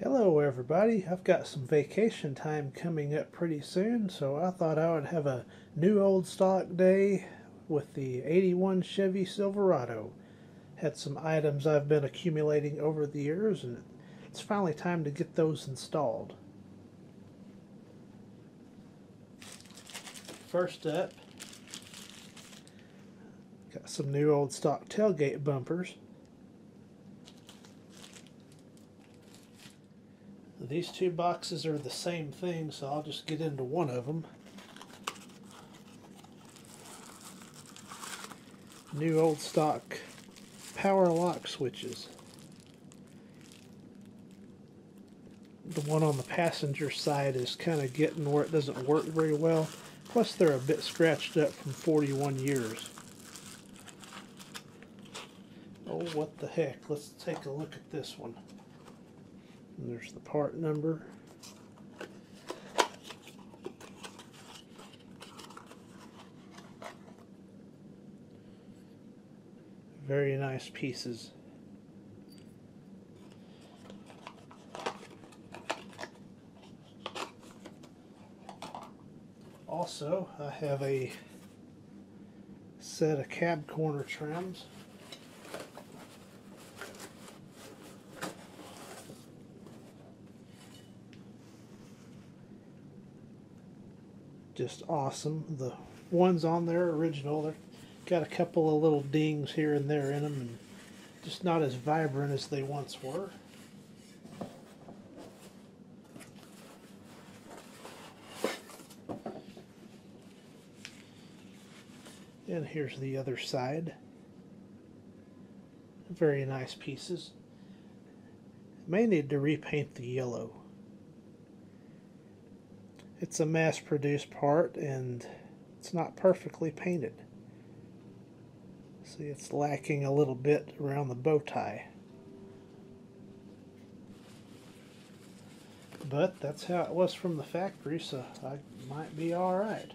Hello everybody, I've got some vacation time coming up pretty soon, so I thought I would have a new old stock day with the 81 Chevy Silverado. Had some items I've been accumulating over the years, and it's finally time to get those installed. First up, got some new old stock tailgate bumpers. These two boxes are the same thing, so I'll just get into one of them. New old stock power lock switches. The one on the passenger side is kind of getting where it doesn't work very well. Plus they're a bit scratched up from 41 years. Oh, what the heck. Let's take a look at this one. And there's the part number. Very nice pieces. Also, I have a set of cab corner trims. Just awesome. The ones on there are original. They've got a couple of little dings here and there in them, and just not as vibrant as they once were. And here's the other side. Very nice pieces. May need to repaint the yellow. It's a mass-produced part, and it's not perfectly painted. See, it's lacking a little bit around the bow tie. But that's how it was from the factory, so I might be alright.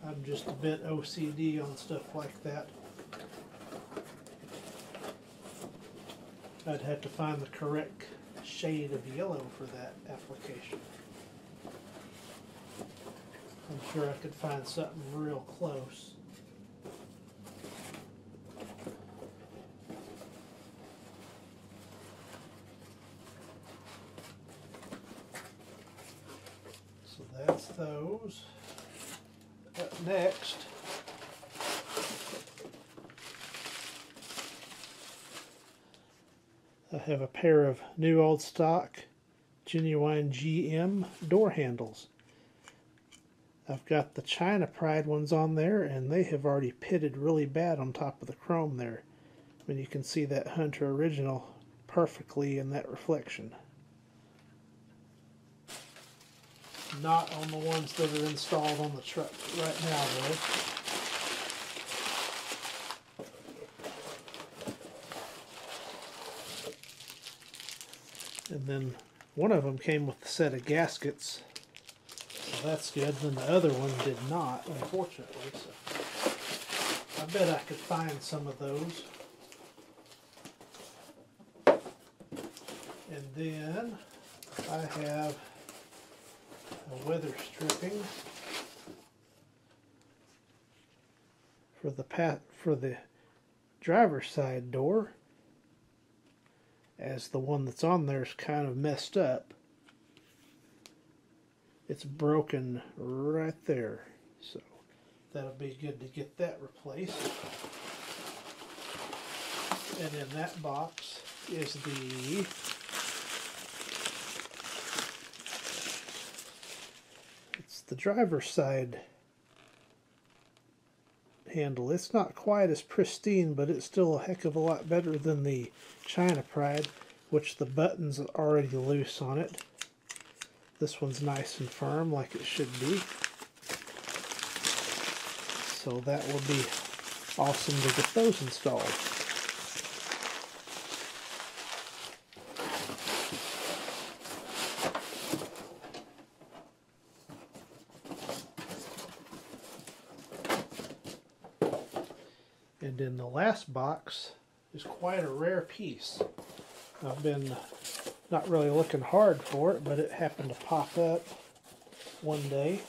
I'm just a bit OCD on stuff like that. I'd have to find the correct shade of yellow for that application. I'm sure I could find something real close. So that's those. Up next, I have a pair of new old stock genuine GM door handles. I've got the China Pride ones on there, and they have already pitted really bad on top of the chrome there. I mean, you can see that Hunter original perfectly in that reflection. Not on the ones that are installed on the truck right now, though. And then one of them came with a set of gaskets, so that's good. Then the other one did not, unfortunately. So I bet I could find some of those. And then I have a weather stripping for the driver's side door, as the one that's on there is kind of messed up. It's broken right there, so that'll be good to get that replaced. And in that box is the driver's side handle. It's not quite as pristine, but it's still a heck of a lot better than the China Pride, which the buttons are already loose on it. This one's nice and firm like it should be. So that will be awesome to get those installed. And in the last box is quite a rare piece. I've been not really looking hard for it, but it happened to pop up one day.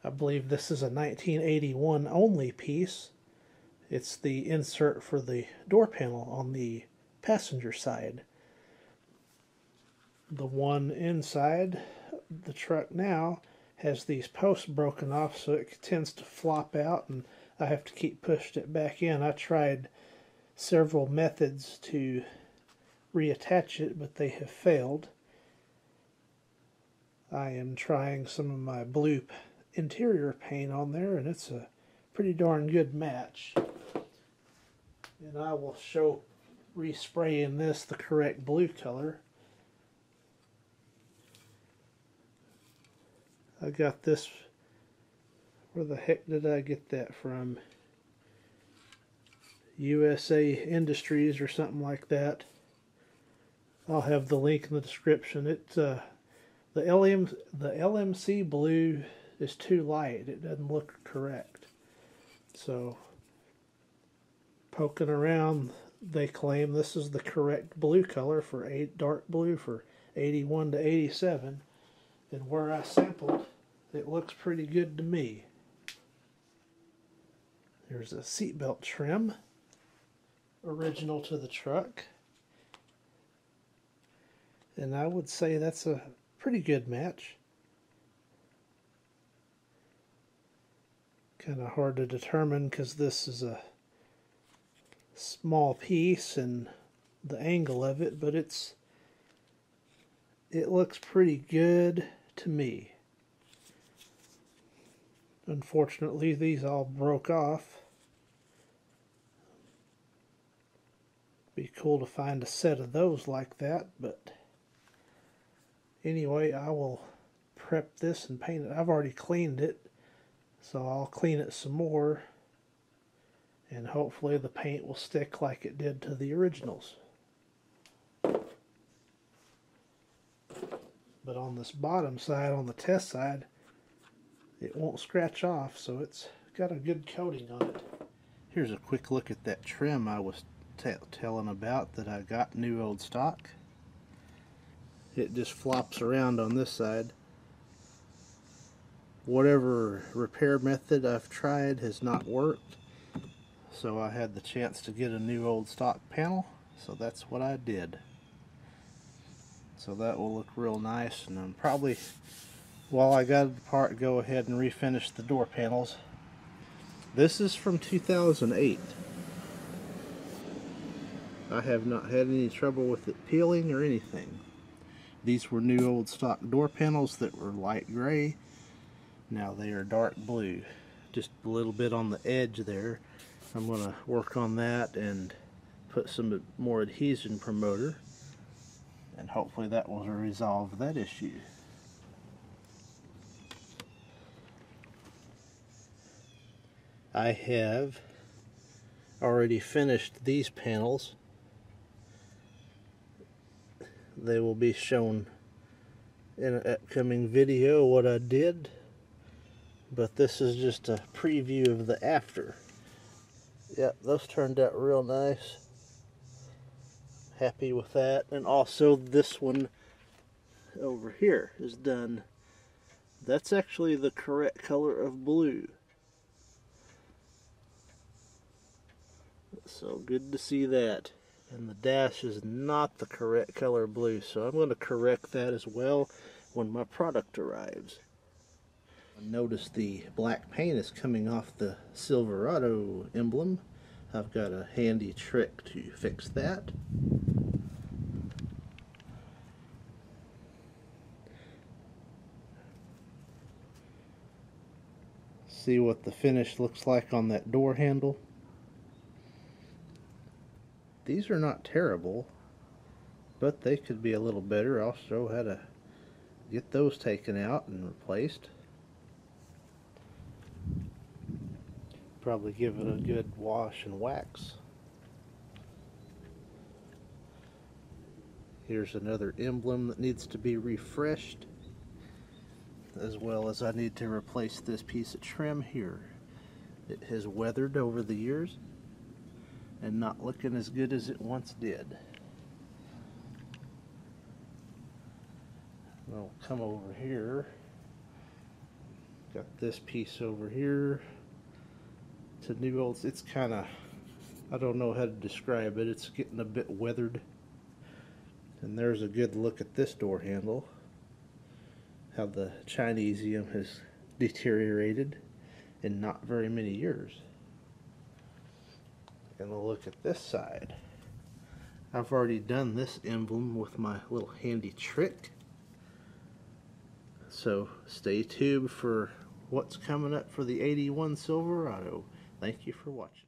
I believe this is a 1981 only piece. It's the insert for the door panel on the passenger side. The one inside the truck now has these posts broken off, so it tends to flop out, and I have to keep pushing it back in. I tried several methods to reattach it, but they have failed. I am trying some of my blue interior paint on there, and it's a pretty darn good match. And I will show respraying this the correct blue color. I got this, where the heck did I get that from? USA Industries or something like that. I'll have the link in the description. It's the LMC blue is too light. It doesn't look correct. So poking around, they claim this is the correct blue color for dark blue for 81 to 87. And where I sampled, it looks pretty good to me. There's a seatbelt trim, original to the truck. And I would say that's a pretty good match. Kind of hard to determine because this is a small piece and the angle of it, but it looks pretty good to me. Unfortunately, these all broke off. Be cool to find a set of those like that, but anyway, I will prep this and paint it. I've already cleaned it, so I'll clean it some more, and hopefully the paint will stick like it did to the originals. But on this bottom side, on the test side, it won't scratch off, so it's got a good coating on it. Here's a quick look at that trim I was telling about that I got new old stock. It just flops around on this side. Whatever repair method I've tried has not worked, so I had the chance to get a new old stock panel, so that's what I did. So that will look real nice, and I'm probably, while I got the part, go ahead and refinish the door panels. This is from 2008. I have not had any trouble with it peeling or anything. These were new old stock door panels that were light gray. Now they are dark blue. Just a little bit on the edge there. I'm going to work on that and put some more adhesion promoter, and hopefully that will resolve that issue. I have already finished these panels. They will be shown in an upcoming video what I did, but this is just a preview of the after. Yep, those turned out real nice. Happy with that. And also this one over here is done. That's actually the correct color of blue. So good to see that. And the dash is not the correct color blue, so I'm going to correct that as well when my product arrives. Notice the black paint is coming off the Silverado emblem. I've got a handy trick to fix that. See what the finish looks like on that door handle. These are not terrible, but they could be a little better. I'll show how to get those taken out and replaced. Probably give it a good wash and wax. Here's another emblem that needs to be refreshed. as well as I need to replace this piece of trim here. It has weathered over the years and not looking as good as it once did. I'll come over here. Got this piece over here. It's a new old, it's kind of, I don't know how to describe it. It's getting a bit weathered. And there's a good look at this door handle. How the Chinesium has deteriorated in not very many years. And a look at this side. I've already done this emblem with my little handy trick. So stay tuned for what's coming up for the '81 Silverado. Thank you for watching.